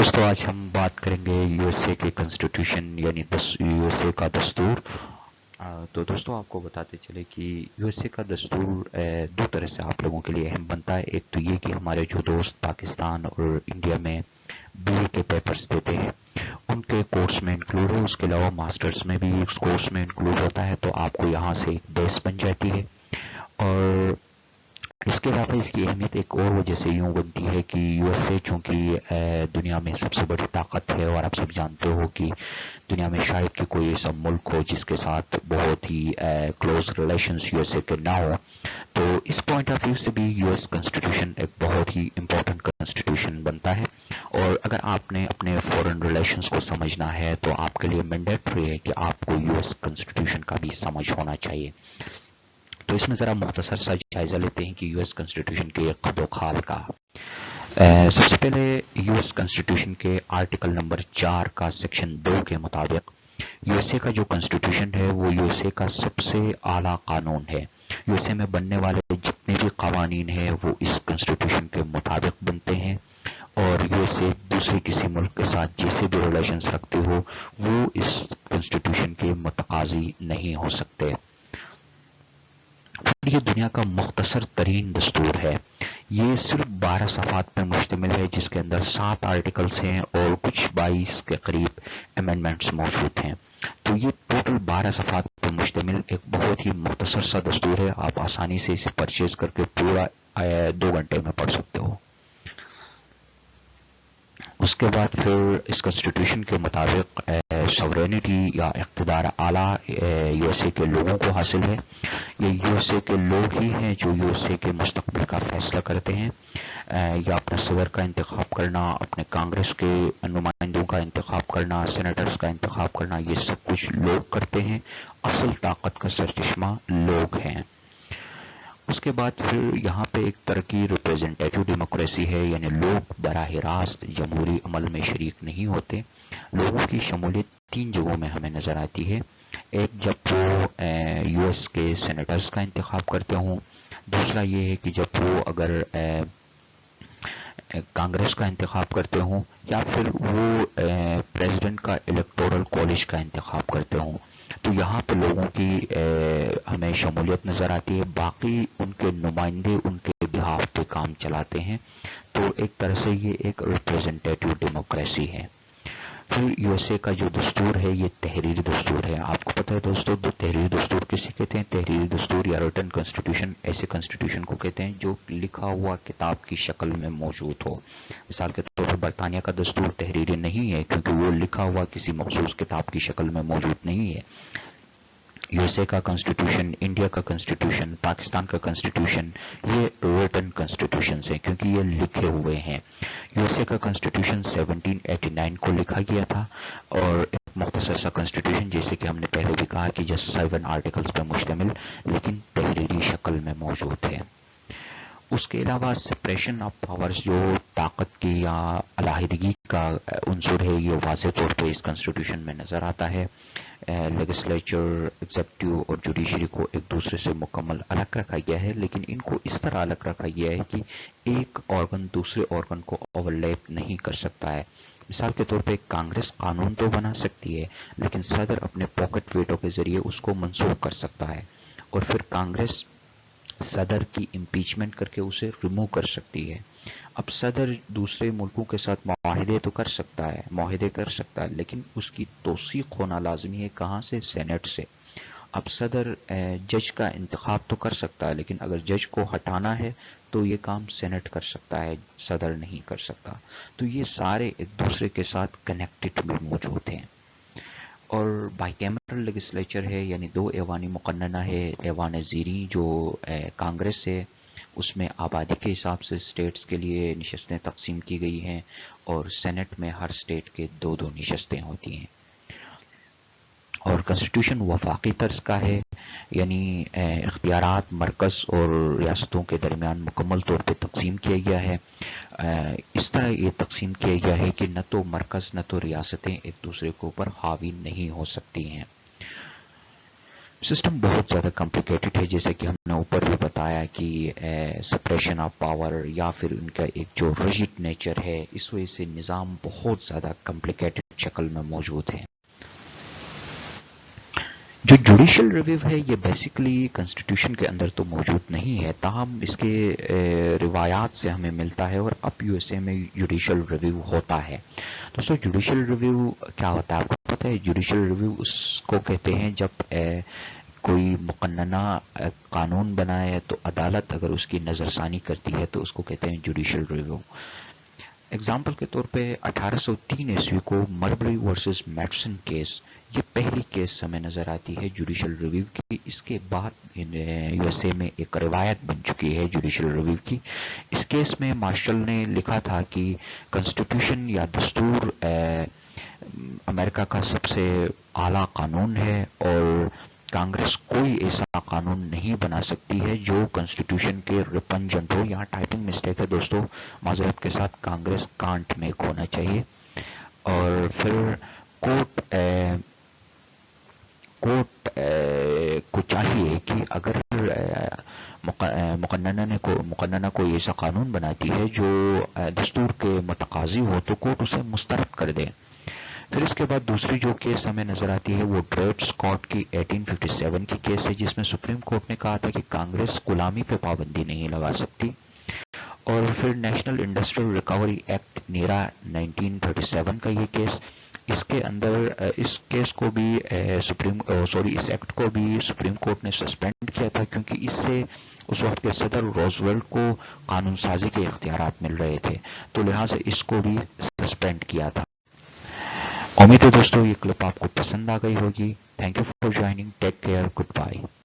دوستوں آج ہم بات کریں گے یو ایس اے کے کنسٹیٹیوشن یعنی یو ایس اے کا دستور۔ تو دوستوں آپ کو بتاتے چلے کہ یو ایس اے کا دستور دو طرح سے آپ لوگوں کے لیے اہم بنتا ہے۔ ایک تو یہ کہ ہمارے جو دوست پاکستان اور انڈیا میں بی اے کے پیپرز دیتے ہیں ان کے کورس میں انکلوڈ ہے، اس کے علاوہ ماسٹرز میں بھی اس کورس میں انکلوڈ ہوتا ہے، تو آپ کو یہاں سے ایک بیس بن جاتی ہے۔ اور اس کے علاوہ اس کی اہمیت ایک اور وجہ سے یوں بنتی ہے کہ یو ایس اے چونکہ دنیا میں سب سے بڑی طاقت ہے، اور آپ سب جانتے ہو کہ دنیا میں شاید کہ کوئی ایسا ملک ہو جس کے ساتھ بہت ہی close relations U S A کے نہ ہو، تو اس پوائنٹ آف ویو سے بھی یو ایس کنسٹیٹیوشن ایک بہت ہی امپورٹنٹ کنسٹیٹیوشن بنتا ہے۔ اور اگر آپ نے اپنے فورن ریلیشنز کو سمجھنا ہے تو آپ کے لیے مینڈیٹری ہے کہ آپ کو یو ایس کنسٹیٹیوشن کا بھی سمجھ ہونا چاہیے۔ تو اس میں ذرا مختصر سا جائزہ لیتے ہیں کہ یو ایس کنسٹیٹیوشن کے قد و خال کا۔ سب سے پہلے یو ایس کنسٹیٹیوشن کے آرٹیکل نمبر 4 کا سیکشن 2 کے مطابق یو ایس اے کا جو کنسٹیٹیوشن ہے وہ یو ایس اے کا سب سے اعلیٰ قانون ہے۔ یو ایس اے میں بننے والے جتنے بھی قوانین ہیں وہ اس کنسٹیٹیوشن کے مطابق بنتے ہیں، اور یو ایس اے دوسرے کسی ملک کے ساتھ جیسے بھی ریلیشنز رکھتے ہو وہ اس کنسٹیٹیوشن کے متقاضی نہیں ہو سکتے۔ یہ دنیا کا مختصر ترین دستور ہے۔ یہ صرف 12 صفحات پر مشتمل ہے، جس کے اندر 7 آرٹیکلز ہیں اور کچھ 22 کے قریب امینڈمنٹس موجود ہیں۔ تو یہ ٹوٹل 12 صفحات پر مشتمل ایک بہت ہی مختصر سا دستور ہے۔ آپ آسانی سے اسے پرچیز کر کے پورا 2 گھنٹے میں پڑھ سکتے ہو۔ اس کے بعد پھر اس کنسٹیٹیوشن کے مطابق سورینٹی یا اقتدار اعلیٰ یو ایس اے کے لوگوں کو حاصل ہے۔ یہ یو ایس اے کے لوگ ہی ہیں جو یو ایس اے کے مستقبل کا فیصلہ کرتے ہیں۔ یا اپنے صدر کا انتخاب کرنا، اپنے کانگریس کے نمائندوں کا انتخاب کرنا، سینیٹرز کا انتخاب کرنا، یہ سب کچھ لوگ کرتے ہیں۔ اصل طاقت کا سرچشمہ لوگ ہیں۔ اس کے بعد پھر یہاں پہ ایک طرح کی ریپریزنٹیٹیو ڈیموکریسی ہے، یعنی لوگ براہ راست جمہوری عمل میں شریک نہیں ہوتے۔ لوگوں کی شمولیت 3 جگہوں میں ہمیں نظر آتی ہے۔ ایک جب وہ یو ایس کے سینیٹرز کا انتخاب کرتے ہوں، دوسرا یہ ہے کہ جب وہ اگر کانگریس کا انتخاب کرتے ہوں، یا پھر وہ پریزیڈنٹ کا الیکٹورل کالج کا انتخاب کرتے ہوں، تو یہاں پہ لوگوں کی ہمیں شمولیت نظر آتی ہے۔ باقی ان کے نمائندے ان کے بہاف پہ کام چلاتے ہیں۔ تو ایک طرح سے یہ ایک ریپریزنٹیٹیو ڈیموکریسی ہے۔ پھر یو ایس اے کا جو دستور ہے یہ تحریری دستور ہے۔ آپ کو پتہ ہے دوستو تحریری دستور کسے کہتے ہیں؟ تحریری دستور یا ریٹن کنسٹیٹیوشن ایسے کنسٹیٹیوشن کو کہتے ہیں جو لکھا ہوا کتاب کی شکل میں موجود ہو۔ مثال کے طور پر برطانیہ کا دستور تحریری نہیں ہے کیونکہ وہ لکھا ہوا کسی مخصوص کتاب کی شکل میں موجود نہیں ہے۔ یو ایس اے کا کنسٹیٹیوشن، انڈیا کا کنسٹیٹیوشن، پاکستان کا کنسٹیٹیوشن، یہ ریٹن کنسٹیٹیوشنز ہیں کیونکہ یہ لکھے ہوئے ہیں۔ یو ایس اے کا کنسٹیٹیوشن 1789 کو لکھا گیا تھا، اور ایک مختصر سا کنسٹیٹیوشن جیسے کہ ہم نے پہلے بھی کہا کہ جس 7 آرٹیکلز پر مشتمل لیکن تحریری شکل میں موجود ہے۔ اس کے علاوہ سپریشن آف پاورز جو طاقت کی یا علیحدگی کا عنصر ہے، یہ واضح طور پہ اس کنسٹیٹیوشن میں نظر آتا ہے۔ لیجسلیچر، ایگزیکٹو اور جوڈیشری کو ایک دوسرے سے مکمل الگ رکھا گیا ہے، لیکن ان کو اس طرح الگ رکھا گیا ہے کہ ایک آرگن دوسرے آرگن کو اوورلیپ نہیں کر سکتا ہے۔ مثال کے طور پہ کانگریس قانون تو بنا سکتی ہے، لیکن صدر اپنے پاکٹ ویٹو کے ذریعے اس کو منسوخ کر سکتا ہے، اور پھر کانگریس صدر کی امپیچمنٹ کر کے اسے ریموو کر سکتی ہے۔ اب صدر دوسرے ملکوں کے ساتھ معاہدے کر سکتا ہے، لیکن اس کی توثیق ہونا لازمی ہے، کہاں سے؟ سینٹ سے۔ اب صدر جج کا انتخاب تو کر سکتا ہے، لیکن اگر جج کو ہٹانا ہے تو یہ کام سینٹ کر سکتا ہے، صدر نہیں کر سکتا۔ تو یہ سارے ایک دوسرے کے ساتھ کنیکٹڈ بھی موجود ہیں۔ اور بائی کیمرل لیجسلیچر ہے، یعنی 2 ایوانی مقننہ ہے۔ ایوان زیریں جو کانگریس ہے، اس میں آبادی کے حساب سے اسٹیٹس کے لیے نشستیں تقسیم کی گئی ہیں، اور سینٹ میں ہر اسٹیٹ کے 2 نشستیں ہوتی ہیں۔ اور کنسٹیٹیوشن وفاقی طرز کا ہے، یعنی اختیارات مرکز اور ریاستوں کے درمیان مکمل طور پہ تقسیم کیا گیا ہے۔ اس طرح یہ تقسیم کیا گیا ہے کہ نہ تو مرکز نہ تو ریاستیں ایک دوسرے کے اوپر حاوی نہیں ہو سکتی ہیں۔ سسٹم بہت زیادہ کمپلیکیٹڈ ہے، جیسے کہ ہم نے اوپر بھی بتایا کہ سپریشن آف پاور یا پھر ان کا ایک جو رجڈ نیچر ہے، اس وجہ سے نظام بہت زیادہ کمپلیکیٹڈ شکل میں موجود ہے۔ جو جوڈیشل ریویو ہے یہ بیسیکلی کنسٹیٹیوشن کے اندر تو موجود نہیں ہے، تاہم اس کے روایات سے ہمیں ملتا ہے، اور اب یو ایس اے میں جوڈیشل ریویو ہوتا ہے۔ دوستو جوڈیشل ریویو کیا ہوتا ہے آپ کو پتہ ہے؟ جوڈیشل ریویو اس کو کہتے ہیں جب کوئی مقننہ قانون بنائے تو عدالت اگر اس کی نظر ثانی کرتی ہے تو اس کو کہتے ہیں جوڈیشل ریویو۔ اگزامپل کے طور پہ 1803 عیسوی کو مربری ورسز میٹسن کیس، یہ پہلی کیس ہمیں نظر آتی ہے جوڈیشل ریویو کی۔ اس کے بعد یو ایس اے میں ایک روایت بن چکی ہے جوڈیشل ریویو کی۔ اس کیس میں مارشل نے لکھا تھا کہ کنسٹیٹیوشن یا دستور امریکہ کا سب سے اعلیٰ قانون ہے، اور کانگریس کوئی ایسا قانون نہیں بنا سکتی ہے جو کنسٹیٹیوشن کے ریپنجنٹ ہو۔ یہاں ٹائپنگ مسٹیک ہے دوستو، معذرت کے ساتھ، کانگریس کانٹ میک ہونا چاہیے۔ اور پھر کورٹ کو چاہیے کہ اگر مقننہ کوئی ایسا قانون بناتی ہے جو دستور کے متقاضی ہو تو کورٹ اسے مسترد کر دے۔ پھر اس کے بعد دوسری جو کیس ہمیں نظر آتی ہے وہ ڈریڈ اسکاٹ کی 1857 کی کیس ہے، جس میں سپریم کورٹ نے کہا تھا کہ کانگریس غلامی پہ پابندی نہیں لگا سکتی۔ اور پھر نیشنل انڈسٹریل ریکوری ایکٹ نیرا 1937 کا یہ کیس، اس کے اندر اس کیس کو بھی اس ایکٹ کو بھی سپریم کورٹ نے سسپینڈ کیا تھا، کیونکہ اس سے اس وقت کے صدر روزویلٹ کو قانون سازی کے اختیارات مل رہے تھے، تو لہٰذا اس کو بھی سسپینڈ کیا تھا۔ امید ہے دوستو یہ کلپ آپ کو پسند آ گئی ہوگی۔ Thank you for joining, take care, good bye.